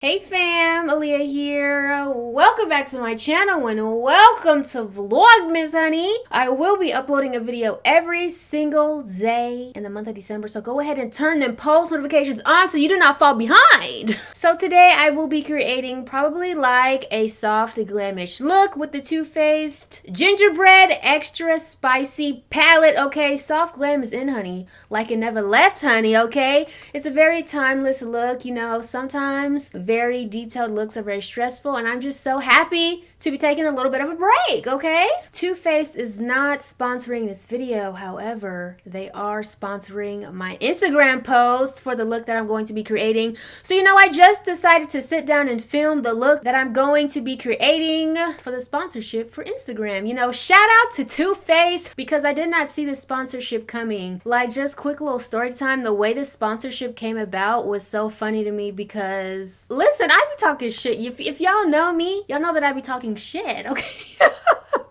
Hey fam, Aaliyah here. Welcome back to my channel and welcome to Vlogmas, honey. I will be uploading a video every single day in the month of December, so go ahead and turn them post notifications on so you do not fall behind. So today I will be creating probably like a soft glamish look with the Too Faced Gingerbread Extra Spicy Palette, okay? Soft glam is in, honey, like it never left, honey, okay? It's a very timeless look, you know, sometimes very detailed looks are very stressful, and I'm just so happy to be taking a little bit of a break, okay? Too Faced is not sponsoring this video. However, they are sponsoring my Instagram post for the look that I'm going to be creating. So, you know, I just decided to sit down and film the look that I'm going to be creating for the sponsorship for Instagram. You know, shout out to Too Faced because I did not see the sponsorship coming. Like, just quick little story time, the way the sponsorship came about was so funny to me because, listen, I be talking shit. If y'all know me, y'all know that I be talking shit, okay?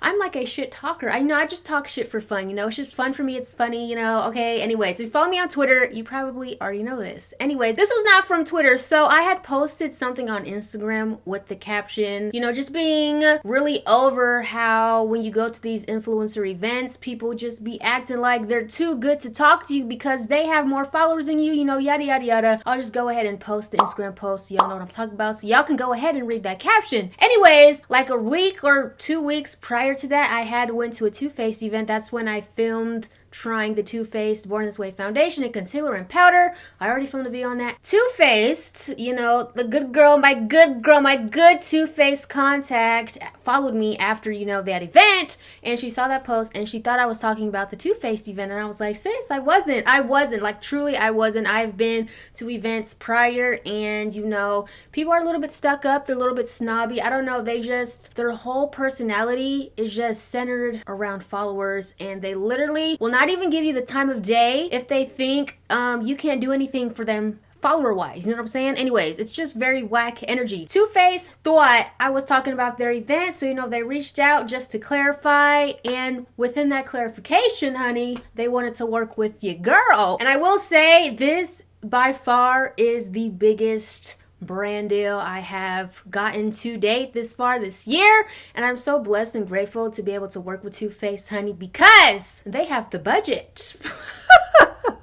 I'm like a shit talker. I know, I just talk shit for fun, you know? It's just fun for me. It's funny, you know? Okay, anyways, if you follow me on Twitter, you probably already know this. Anyways, this was not from Twitter. So I had posted something on Instagram with the caption, you know, just being really over how when you go to these influencer events, people just be acting like they're too good to talk to you because they have more followers than you know, yada, yada, yada. I'll just go ahead and post the Instagram post so y'all know what I'm talking about. So y'all can go ahead and read that caption. Anyways, like a week or 2 weeks prior to that, I had went to a Too Faced event. That's when I filmed trying the Too Faced Born This Way foundation and concealer and powder. I already filmed a video on that. Too Faced, you know, the good girl, my good Too Faced contact followed me after, you know, that event, and she saw that post and she thought I was talking about the Too Faced event, and I was like, sis, I wasn't, like, truly I wasn't. I've been to events prior, and you know, people are a little bit stuck up, they're a little bit snobby, I don't know, they just, their whole personality is just centered around followers, and they literally will not even give you the time of day if they think you can't do anything for them follower wise, you know what I'm saying? Anyways, it's just very whack energy. Too Faced thought I was talking about their event, so you know, they reached out just to clarify, and within that clarification, honey, they wanted to work with your girl. And I will say, this by far is the biggest brand deal I have gotten to date this far this year, and I'm so blessed and grateful to be able to work with Too Faced, honey, because they have the budget.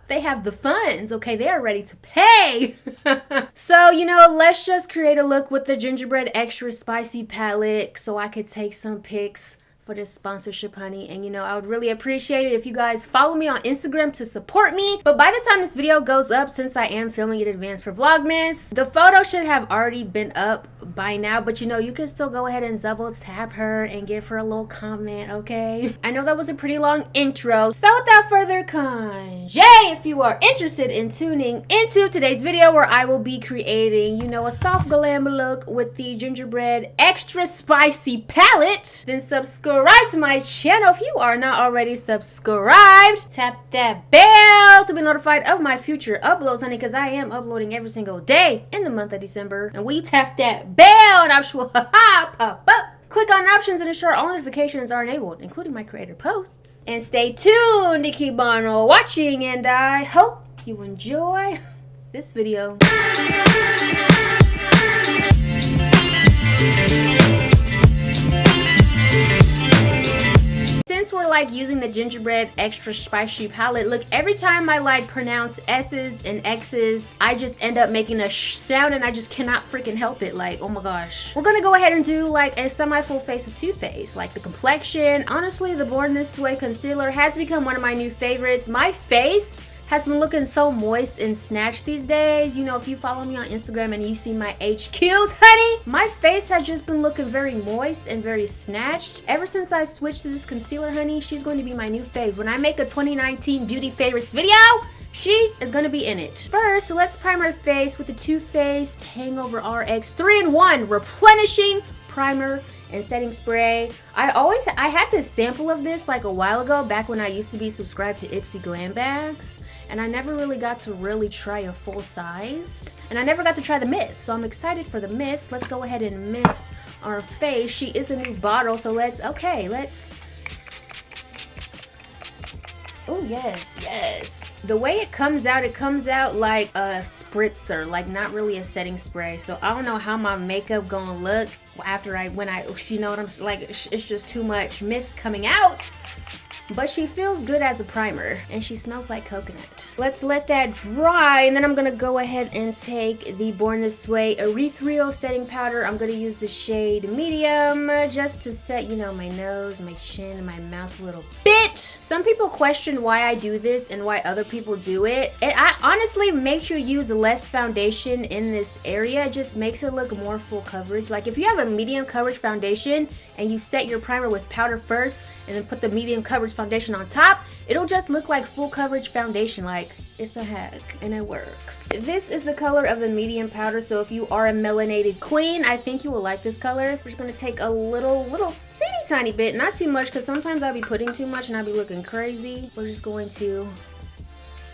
They have the funds, okay? They are ready to pay. So, you know, let's just create a look with the Gingerbread Extra Spicy Palette so I could take some pics for this sponsorship, honey. And you know, I would really appreciate it if you guys follow me on Instagram to support me. But by the time this video goes up, since I am filming it in advance for Vlogmas, the photo should have already been up by now, but you know, you can still go ahead and double tap her and give her a little comment, okay? I know that was a pretty long intro, so without further cons, if you are interested in tuning into today's video where I will be creating, you know, a soft glam look with the Gingerbread Extra Spicy Palette, then subscribe to my channel if you are not already subscribed. Tap that bell to be notified of my future uploads, honey, because I am uploading every single day in the month of December. And when you tap that bell, an option will pop up. Click on options and ensure all notifications are enabled, including my creator posts. And stay tuned to keep on watching, and I hope you enjoy this video. Since we're like using the Gingerbread Extra Spicy Palette, look, every time I like pronounce S's and X's, I just end up making a sound, and I just cannot freaking help it. Like, oh my gosh. We're gonna go ahead and do like a semi-full face of Too Faced. Like the complexion, honestly, the Born This Way concealer has become one of my new favorites. My face has been looking so moist and snatched these days. You know, if you follow me on Instagram and you see my HQs, honey, my face has just been looking very moist and very snatched. Ever since I switched to this concealer, honey, she's going to be my new fave. When I make a 2019 beauty favorites video, she is going to be in it. First, let's prime our face with the Too Faced Hangover RX 3-in-1 Replenishing Primer and Setting Spray. I had this sample of this like a while ago, back when I used to be subscribed to Ipsy Glam Bags, and I never really got to try a full size, and I never got to try the mist, so I'm excited for the mist. Let's go ahead and mist our face. She is a new bottle, so let's oh yes, the way it comes out like a spritzer, like not really a setting spray. So I don't know how my makeup gonna look after you know what I'm like, it's just too much mist coming out. But she feels good as a primer and she smells like coconut. Let's let that dry, and then I'm gonna go ahead and take the Born This Way erythritol setting powder. I'm gonna use the shade medium just to set, you know, my nose, my chin, and my mouth a little bit. Some people question why I do this and why other people do it. I honestly makes you use less foundation in this area. It just makes it look more full coverage. Like if you have a medium coverage foundation and you set your primer with powder first and then put the medium coverage foundation on top, it'll just look like full coverage foundation. Like, it's a hack and it works. This is the color of the medium powder, so if you are a melanated queen, I think you will like this color. We're just gonna take a little teeny tiny bit, not too much, because sometimes I'll be putting too much and I'll be looking crazy. We're just going to,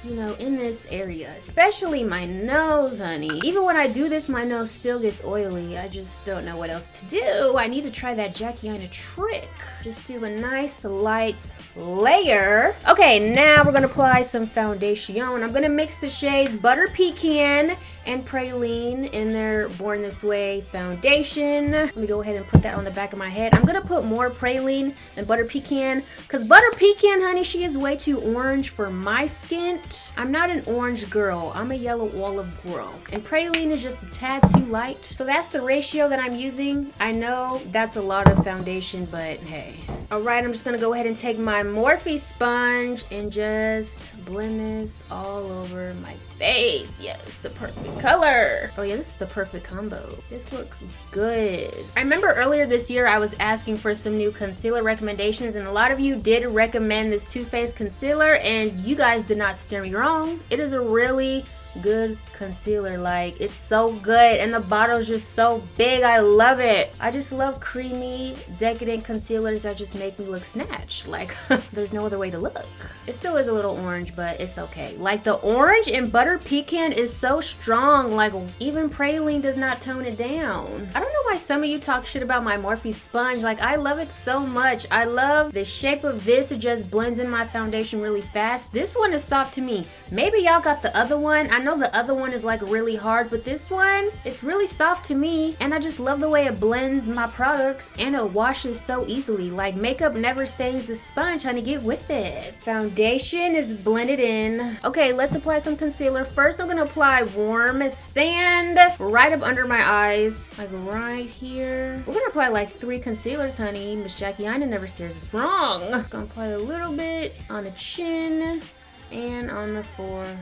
you know, in this area, especially my nose, honey. Even when I do this, my nose still gets oily. I just don't know what else to do. I need to try that Jackie trick. Just do a nice light layer. Okay, now we're gonna apply some foundation. I'm gonna mix the shades Butter Pecan and Praline in their Born This Way foundation. Let me go ahead and put that on the back of my head. I'm gonna put more Praline than Butter Pecan because Butter Pecan, honey, she is way too orange for my skin. I'm not an orange girl, I'm a yellow olive girl, and Praline is just a tad too light. So that's the ratio that I'm using. I know that's a lot of foundation, but hey. Alright, I'm just gonna go ahead and take my Morphe sponge and just blend this all over my face. Yes, the perfect color. Oh yeah, this is the perfect combo. This looks good. I remember earlier this year I was asking for some new concealer recommendations, and a lot of you did recommend this Too Faced concealer, and you guys did not steer me wrong. It is a really good concealer. Like, it's so good, and the bottle's just so big. I love it. I just love creamy, decadent concealers that just make me look snatched. Like, there's no other way to look. It still is a little orange, but it's okay. Like, the orange in Butter Pecan is so strong. Like, even Praline does not tone it down. I don't know why some of you talk shit about my Morphe sponge. Like, I love it so much. I love the shape of this. It just blends in my foundation really fast. This one is soft to me. Maybe y'all got the other one. I know the other one is like really hard, but this one, it's really soft to me, and I just love the way it blends my products, and it washes so easily. Like, makeup never stains the sponge, honey. Get with it. Foundation is blended in. Okay, let's apply some concealer. First, I'm gonna apply warm sand right up under my eyes, like right here. We're gonna apply like 3 concealers, honey. Miss Jackie never steers us wrong. Gonna apply a little bit on the chin and on the forehead.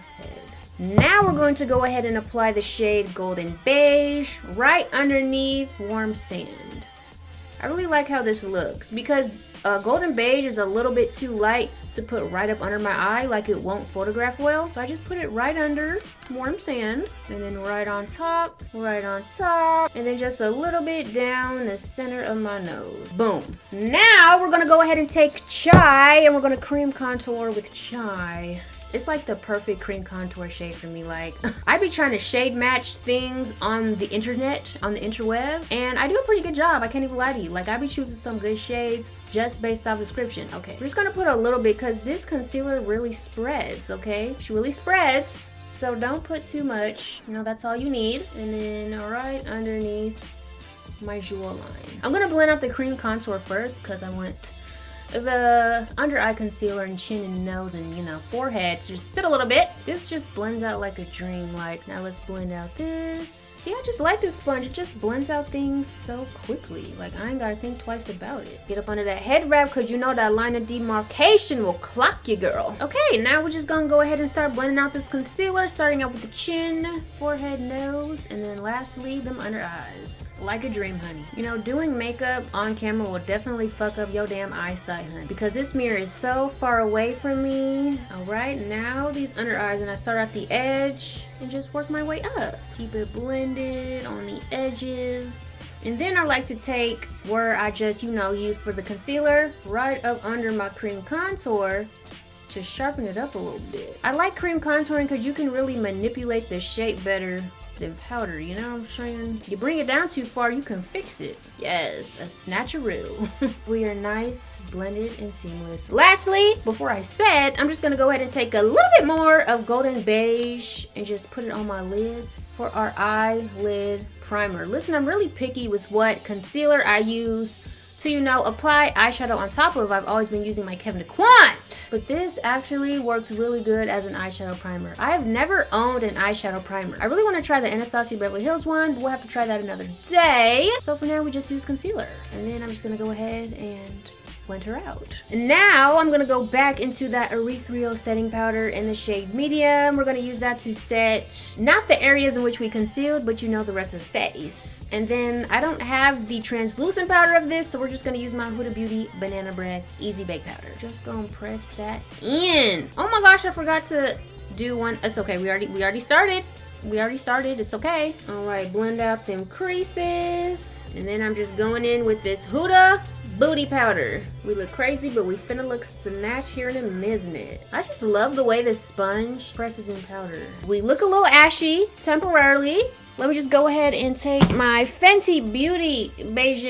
Now we're going to go ahead and apply the shade Golden Beige right underneath warm sand. I really like how this looks because Golden Beige is a little bit too light to put right up under my eye, like it won't photograph well. So I just put it right under warm sand, and then right on top, and then just a little bit down the center of my nose. Boom. Now we're gonna go ahead and take Chai, and we're gonna cream contour with Chai. It's like the perfect cream contour shade for me. Like, I be trying to shade match things on the internet, on the interweb, and I do a pretty good job. I can't even lie to you. Like, I be choosing some good shades just based off description. Okay, we're just gonna put a little bit because this concealer really spreads, okay? She really spreads, so don't put too much. You know, that's all you need. And then right underneath my jewel line. I'm gonna blend out the cream contour first because I want the under eye concealer and chin and nose and, you know, forehead to just sit a little bit. This just blends out like a dream. Like, now let's blend out this. See, I just like this sponge. It just blends out things so quickly. Like, I ain't gotta think twice about it. Get up under that head wrap because you know that line of demarcation will clock you, girl. Okay, now we're just gonna go ahead and start blending out this concealer, starting out with the chin, forehead, nose, and then lastly, them under eyes. Like a dream, honey. You know, doing makeup on camera will definitely fuck up your damn eyesight, honey, because this mirror is so far away from me. All right, now these under eyes, and I start at the edge and just work my way up. Keep it blended on the edges. And then I like to take where I just, you know, use for the concealer right up under my cream contour to sharpen it up a little bit. I like cream contouring because you can really manipulate the shape better than powder, you know what I'm saying? You bring it down too far, you can fix it. Yes, a snatcheroo. We are nice, blended, and seamless. Lastly, before I set, I'm just gonna go ahead and take a little bit more of golden beige and just put it on my lids for our eyelid primer. Listen, I'm really picky with what concealer I use to, you know, apply eyeshadow on top of. I've always been using my Kevyn Aucoin, but this actually works really good as an eyeshadow primer. I have never owned an eyeshadow primer. I really want to try the Anastasia Beverly Hills one, but we'll have to try that another day. So for now, we just use concealer. And then I'm just gonna go ahead and blend her out. And now I'm gonna go back into that erythritol setting powder in the shade medium. We're gonna use that to set not the areas in which we concealed, but you know, the rest of the face. And then I don't have the translucent powder of this, so we're just gonna use my Huda Beauty Banana Bread Easy Bake Powder. Just gonna press that in. Oh my gosh, I forgot to do one. It's okay, we already started. It's okay. All right, blend out them creases. And then I'm just going in with this Huda Booty powder. We look crazy, but we finna look snatch here in a minute. I just love the way this sponge presses in powder. We look a little ashy temporarily. Let me just go ahead and take my Fenty Beauty Beige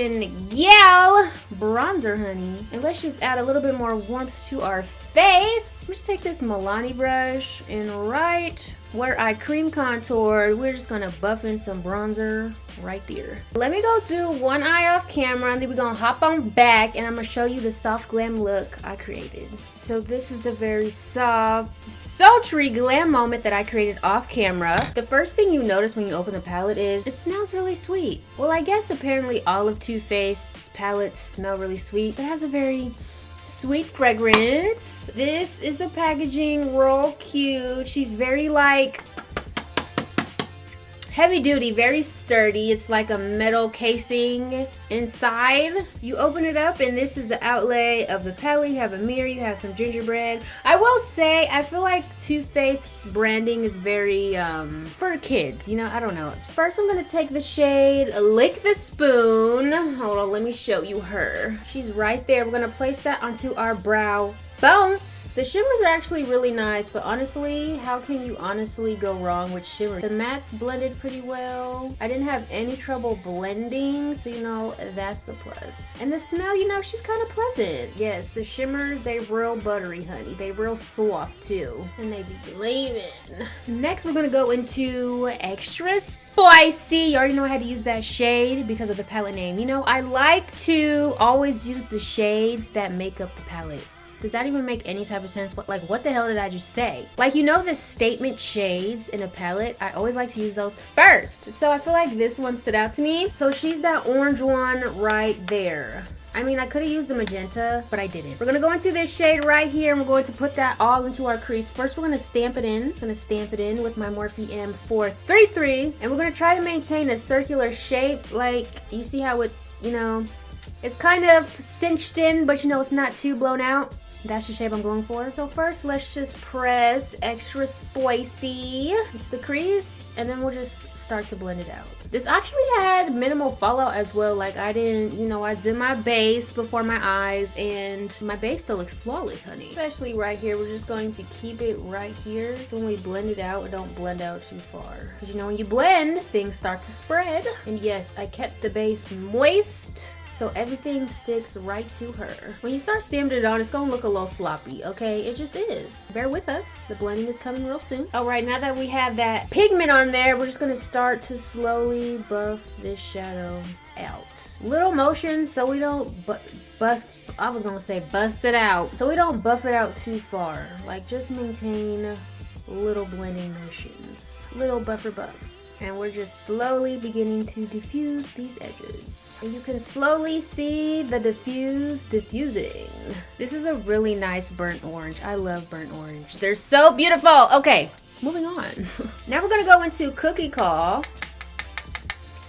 Gal bronzer, honey. And let's just add a little bit more warmth to our face. Let's take this Milani brush and right where I cream contour, we're just gonna buff in some bronzer right there. Let me go do one eye off camera, and then we're gonna hop on back and I'm gonna show you the soft glam look I created. So this is the very soft, sultry glam moment that I created off camera. The first thing you notice when you open the palette is it smells really sweet. Well, I guess apparently all of Too Faced's palettes smell really sweet, but it has a very sweet fragrance. This is the packaging, real cute. She's very like heavy duty, very sturdy. It's like a metal casing inside. You open it up and this is the outlay of the palette. You have a mirror, you have some gingerbread. I will say, I feel like Too Faced's branding is very for kids, you know, I don't know. First I'm gonna take the shade Lick the Spoon. Hold on, let me show you her. She's right there. We're gonna place that onto our brow bones. The shimmers are actually really nice, but honestly, how can you honestly go wrong with shimmer? The mattes blended pretty well. I didn't have any trouble blending, so you know, that's the plus. And the smell, you know, she's kind of pleasant. Yes, the shimmers, they real buttery, honey. They real soft too. And they be gleaming. Next, we're gonna go into Extra Spicy. You already know I had to use that shade because of the palette name. You know, I like to always use the shades that make up the palette. Does that even make any type of sense? What the hell did I just say? Like, you know the statement shades in a palette? I always like to use those first. So I feel like this one stood out to me. So she's that orange one right there. I mean, I could have used the magenta, but I didn't. We're gonna go into this shade right here and we're going to put that all into our crease. First, we're gonna stamp it in. I'm gonna stamp it in with my Morphe M433. And we're gonna try to maintain a circular shape. Like, you see how it's, you know, it's kind of cinched in, but you know, it's not too blown out. That's the shape I'm going for. So first, let's just press Extra Spicy into the crease, and then we'll just start to blend it out. This actually had minimal fallout as well. Like, I didn't, you know, I did my base before my eyes, and my base still looks flawless, honey. Especially right here, we're just going to keep it right here. So when we blend it out, it don't blend out too far. Because, you know, when you blend, things start to spread. And yes, I kept the base moist, so everything sticks right to her. When you start stamping it on, it's gonna look a little sloppy, okay? It just is. Bear with us. The blending is coming real soon. All right, now that we have that pigment on there, we're just gonna start to slowly buff this shadow out. Little motions so we don't bust it out. So we don't buff it out too far. Like, just maintain little blending motions. Little buffer buffs. And we're just slowly beginning to diffuse these edges. And you can slowly see the diffusing. This is a really nice burnt orange. I love burnt orange. They're so beautiful. Okay, moving on. Now we're gonna go into Cookie Call.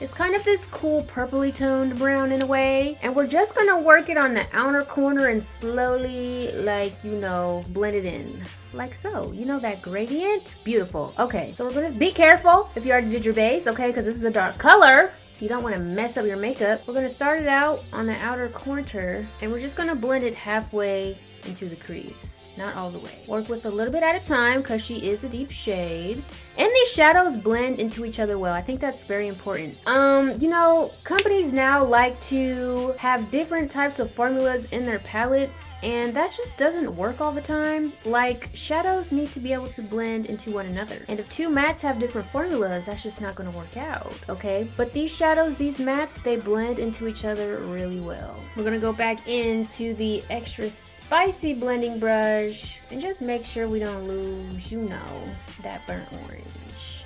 It's kind of this cool purpley toned brown in a way. And we're just gonna work it on the outer corner and slowly, like, you know, blend it in. Like so. You know that gradient? Beautiful. Okay, so we're gonna be careful if you already did your base, okay? Because this is a dark color. You don't want to mess up your makeup. We're going to start it out on the outer corner, and we're just going to blend it halfway into the crease. Not all the way. Work with a little bit at a time because she is a deep shade. And these shadows blend into each other well. I think that's very important. You know, companies now like to have different types of formulas in their palettes, and that just doesn't work all the time. Like, shadows need to be able to blend into one another. And if two mattes have different formulas, that's just not gonna work out, okay? But these shadows, these mattes, they blend into each other really well. We're gonna go back into the extra spicy blending brush and just make sure we don't lose, you know, that burnt orange.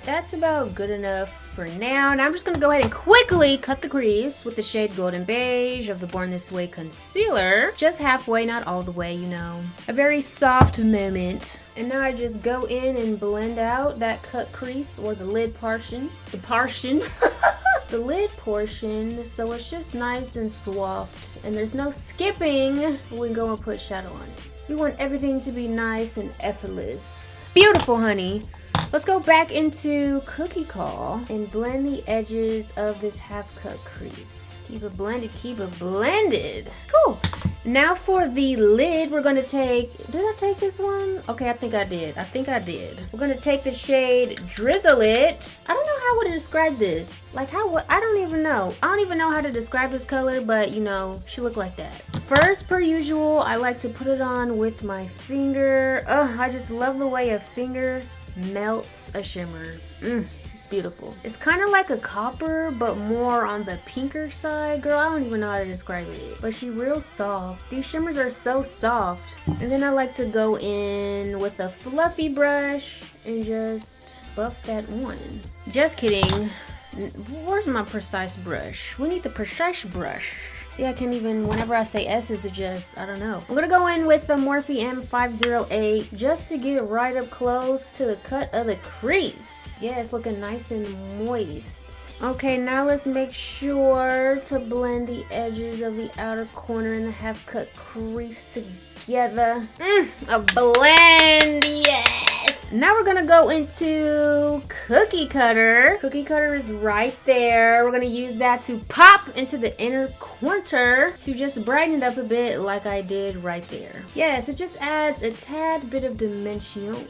That's about good enough for now. Now I'm just gonna go ahead and quickly cut the crease with the shade Golden Beige of the Born This Way concealer. Just halfway, not all the way, you know. A very soft moment. And now I just go in and blend out that cut crease, or the lid portion. The lid portion, so it's just nice and soft. And there's no skipping when we go and put shadow on it. We want everything to be nice and effortless. Beautiful, honey. Let's go back into Cookie Call and blend the edges of this half cut crease. Keep it blended, keep it blended. Cool. Now for the lid, we're gonna take, did I take this one? Okay, I think I did. We're gonna take the shade Drizzle It. I don't know how I would describe this. Like I don't even know. I don't even know how to describe this color, but you know, she looked like that. First, per usual, I like to put it on with my finger. Ugh, I just love the way a finger melts a shimmer. Beautiful. It's kind of like a copper, but more on the pinker side. Girl, I don't even know how to describe it, but she's real soft. These shimmers are so soft. And then I like to go in with a fluffy brush and just buff that on. Just kidding. Where's my precise brush? We need the precise brush. See, I can't even, whenever I say S's, it just, I don't know. I'm gonna go in with the Morphe M508 just to get right up close to the cut of the crease. Yeah, it's looking nice and moist. Okay, now let's make sure to blend the edges of the outer corner and the half cut crease together. A blend, yes! Now we're gonna go into Cookie Cutter. Cookie Cutter is right there. We're gonna use that to pop into the inner corner to just brighten it up a bit like I did right there. Yes, it just adds a tad bit of dimension.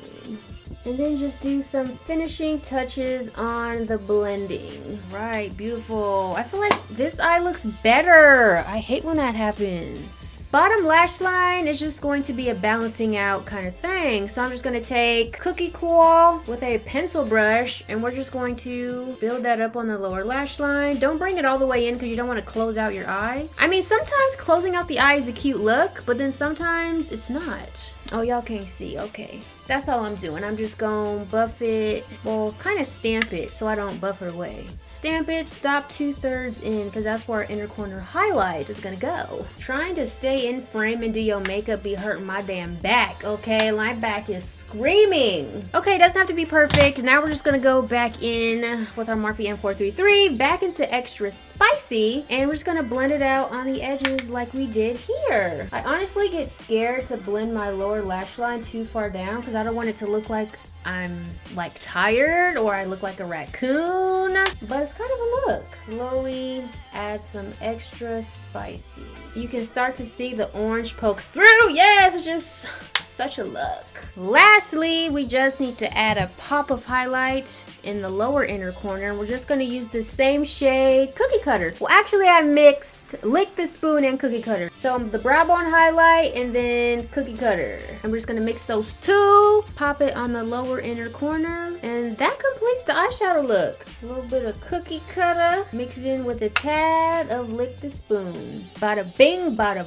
And then just do some finishing touches on the blending. Right, beautiful. I feel like this eye looks better. I hate when that happens. Bottom lash line is just going to be a balancing out kind of thing. So I'm just going to take Cookie Quill with a pencil brush and we're just going to build that up on the lower lash line. Don't bring it all the way in because you don't want to close out your eye. I mean, sometimes closing out the eye is a cute look, but then sometimes it's not. Oh, y'all can't see. Okay. That's all I'm doing. I'm just gonna buff it, well, kind of stamp it so I don't buff it away. Stamp it, stop 2/3 in, because that's where our inner corner highlight is gonna go. Trying to stay in frame and do your makeup be hurting my damn back, okay? My back is screaming. Okay, doesn't have to be perfect. Now we're just gonna go back in with our Morphe M433, back into extra spicy, and we're just gonna blend it out on the edges like we did here. I honestly get scared to blend my lower lash line too far down because I don't want it to look like I'm like tired or I look like a raccoon, but it's kind of a look. Slowly add some extra spicy. You can start to see the orange poke through. Yes, it's just such a look. Lastly, we just need to add a pop of highlight in the lower inner corner. We're just going to use the same shade Cookie Cutter. Well, actually I mixed Lick the Spoon and Cookie Cutter. So the brow bone highlight and then Cookie Cutter. And we're just going to mix those two, pop it on the lower inner corner, and that completes the eyeshadow look. A little bit of Cookie Cutter mixed in with a tad of Lick the Spoon. Bada bing, bada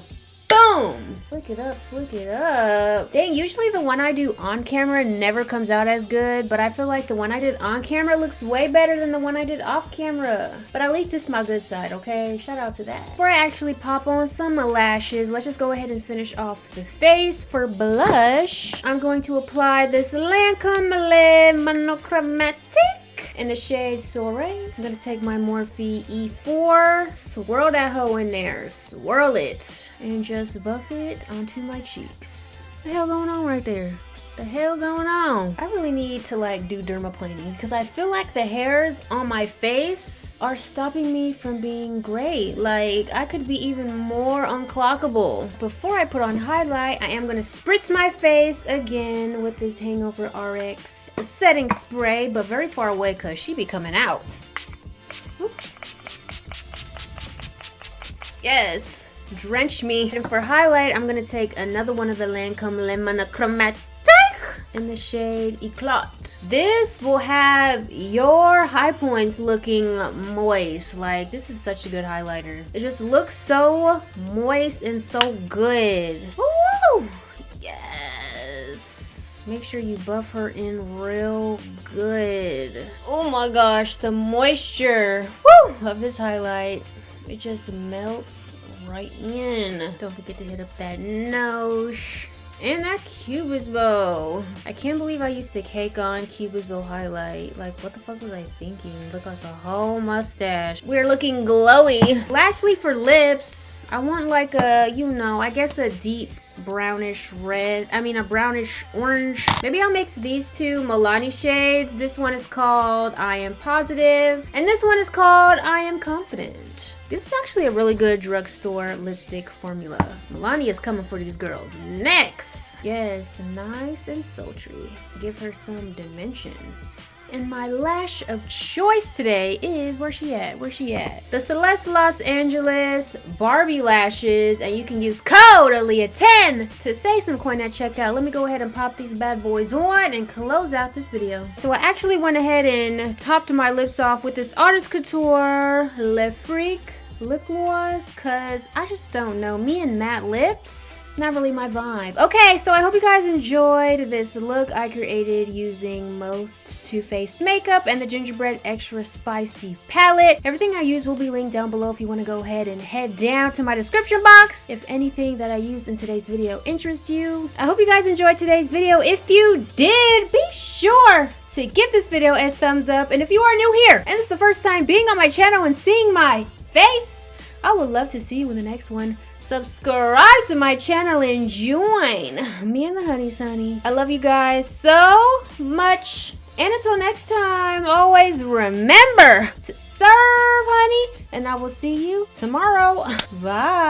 boom! Flick it up, flick it up. Dang, usually the one I do on camera never comes out as good, but I feel like the one I did on camera looks way better than the one I did off camera. But at least it's my good side, okay? Shout out to that. Before I actually pop on some lashes, let's just go ahead and finish off the face. For blush, I'm going to apply this Lancome Monochromatic in the shade Soiree. I'm gonna take my Morphe E4, swirl that hoe in there, swirl it, and just buff it onto my cheeks. What the hell going on right there? The hell going on? I really need to like do dermaplaning because I feel like the hairs on my face are stopping me from being great. Like I could be even more unclockable. Before I put on highlight, I am gonna spritz my face again with this Hangover RX setting spray, but very far away because she be coming out. Whoop. Yes, drench me. And for highlight, I'm gonna take another one of the Lancome Le Monochromatique in the shade Eclat. This will have your high points looking moist. Like, this is such a good highlighter. It just looks so moist and so good. Woo! Yes. Make sure you buff her in real good. Oh my gosh, the moisture, woo, of this highlight. It just melts right in. Don't forget to hit up that nose. And that Cubist bow. I can't believe I used to cake on Cubist bow highlight. Like, what the fuck was I thinking? Look like a whole mustache. We're looking glowy. Lastly, for lips, I want like a, you know, I guess a deep brownish red. I mean, a brownish orange. Maybe I'll mix these two Milani shades. This one is called I Am Positive, and this one is called I Am Confident. This is actually a really good drugstore lipstick formula. Milani is coming for these girls. Next! Yes, nice and sultry. Give her some dimension. And my lash of choice today is, where's she at? Where's she at? The Celeste Los Angeles Barbie lashes, and you can use code AHLIYAH10 to save some coin at checkout. Let me go ahead and pop these bad boys on and close out this video. So I actually went ahead and topped my lips off with this Artist Couture Le Freak lip gloss, cause I just don't know, me and matte lips, not really my vibe. Okay, so I hope you guys enjoyed this look I created using most Too Faced makeup and the Gingerbread Extra Spicy palette. Everything I use will be linked down below if you want to go ahead and head down to my description box if anything that I used in today's video interests you. I hope you guys enjoyed today's video. If you did, be sure to give this video a thumbs up, and if you are new here and it's the first time being on my channel and seeing my face, I would love to see you in the next one. Subscribe to my channel and join me and the honeys, honey. I love you guys so much, and until next time, always remember to serve, honey, and I will see you tomorrow. Bye.